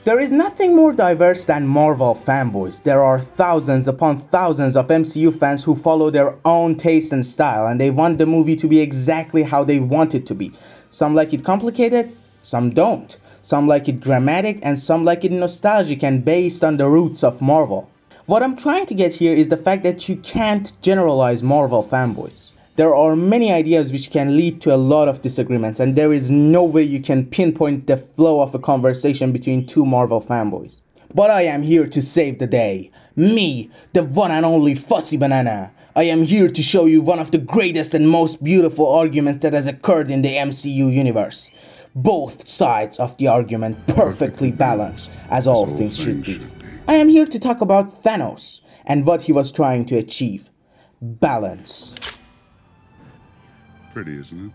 There is nothing more diverse than Marvel fanboys. There are thousands upon thousands of MCU fans who follow their own taste and style, and they want the movie to be exactly how they want it to be. Some like it complicated, some don't. Some like it dramatic, and some like it nostalgic and based on the roots of Marvel. What I'm trying to get here is the fact that you can't generalize Marvel fanboys. There are many ideas which can lead to a lot of disagreements, and there is no way you can pinpoint the flow of a conversation between two Marvel fanboys. But I am here to save the day. Me, the one and only Fussy Banana. I am here to show you one of the greatest and most beautiful arguments that has occurred in the MCU universe. Both sides of the argument perfectly balanced, as all things should be. I am here to talk about Thanos and what he was trying to achieve. Balance. Pretty, isn't it?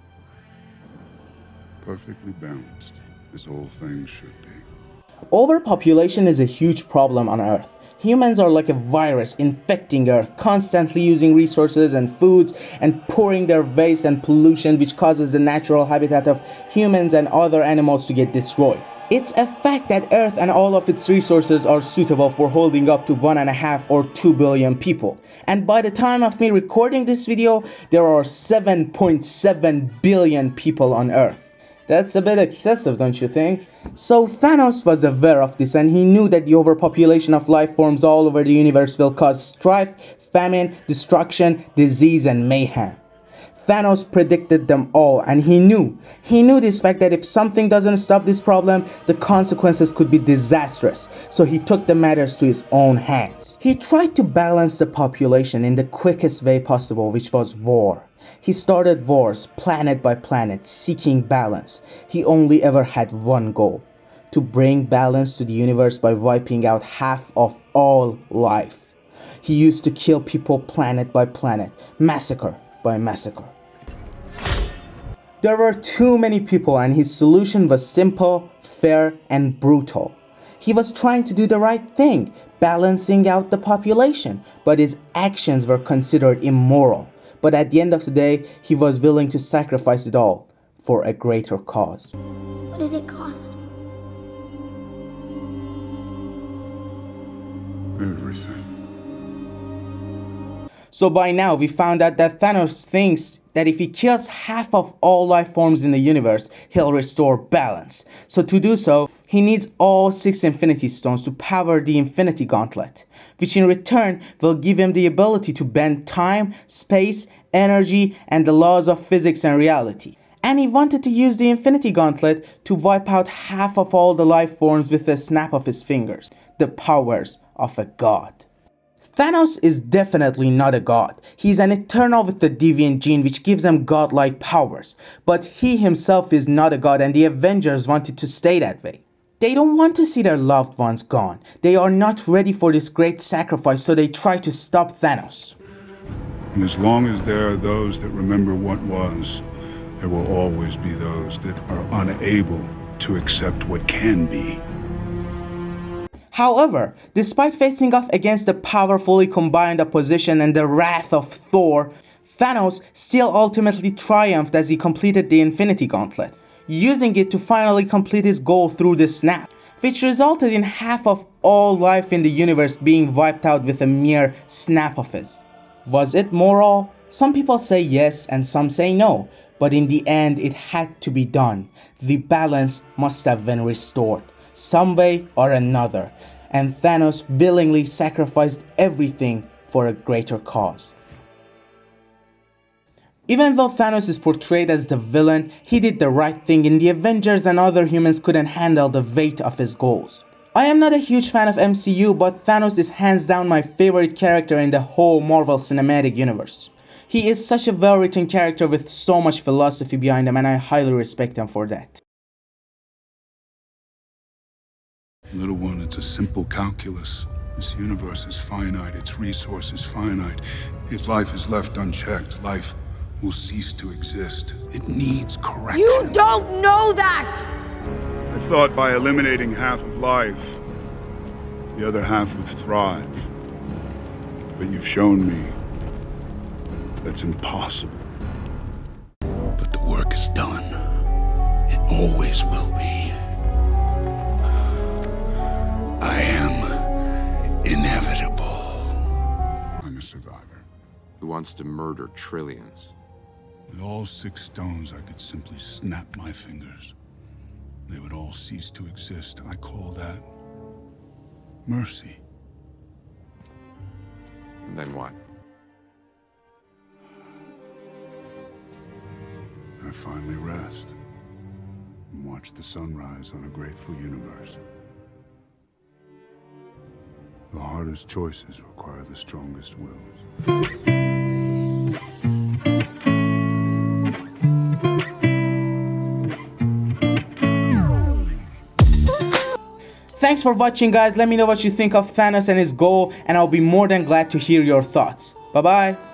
Perfectly balanced, as all things should be. Overpopulation is a huge problem on Earth. Humans are like a virus infecting Earth, constantly using resources and foods and pouring their waste and pollution, which causes the natural habitat of humans and other animals to get destroyed. It's a fact that Earth and all of its resources are suitable for holding up to 1.5 or 2 billion people. And by the time of me recording this video, there are 7.7 billion people on Earth. That's a bit excessive, don't you think? So Thanos was aware of this, and he knew that the overpopulation of life forms all over the universe will cause strife, famine, destruction, disease, and mayhem. Thanos predicted them all, and he knew this fact that if something doesn't stop this problem, the consequences could be disastrous. So he took the matters to his own hands. He tried to balance the population in the quickest way possible, which was war. He started wars, planet by planet, seeking balance. He only ever had one goal: to bring balance to the universe by wiping out half of all life. He used to kill people planet by planet, massacre by massacre. There were too many people, and his solution was simple, fair, and brutal. He was trying to do the right thing, balancing out the population, but his actions were considered immoral. But at the end of the day, he was willing to sacrifice it all for a greater cause. What did it cost? Everything. So by now, we found out that Thanos thinks that if he kills half of all life forms in the universe, he'll restore balance. So to do so, he needs all 6 Infinity Stones to power the Infinity Gauntlet, which in return will give him the ability to bend time, space, energy, and the laws of physics and reality. And he wanted to use the Infinity Gauntlet to wipe out half of all the life forms with a snap of his fingers, the powers of a god. Thanos is definitely not a god. He's an Eternal with the deviant gene, which gives him godlike powers. But he himself is not a god, and the Avengers wanted to stay that way. They don't want to see their loved ones gone. They are not ready for this great sacrifice, so they try to stop Thanos. And as long as there are those that remember what was, there will always be those that are unable to accept what can be. However, despite facing off against the powerfully combined opposition and the wrath of Thor, Thanos still ultimately triumphed as he completed the Infinity Gauntlet, using it to finally complete his goal through the snap, which resulted in half of all life in the universe being wiped out with a mere snap of his. Was it moral? Some people say yes and some say no, but in the end it had to be done. The balance must have been restored, some way or another, and Thanos willingly sacrificed everything for a greater cause. Even though Thanos is portrayed as the villain, he did the right thing, and the Avengers and other humans couldn't handle the weight of his goals. I am not a huge fan of MCU, but Thanos is hands down my favorite character in the whole Marvel Cinematic Universe. He is such a well-written character with so much philosophy behind him, and I highly respect him for that. Little one, it's a simple calculus. This universe is finite, its resources finite. If life is left unchecked, life will cease to exist. It needs correction. You don't know that! I thought by eliminating half of life, the other half would thrive. But you've shown me that's impossible. But the work is done. It always will be. who wants to murder trillions. With all 6 stones, I could simply snap my fingers. They would all cease to exist. I call that mercy. And then what? I finally rest and watch the sunrise on a grateful universe. The hardest choices require the strongest wills. Thanks for watching, guys. Let me know what you think of Thanos and his goal, and I'll be more than glad to hear your thoughts. Bye bye.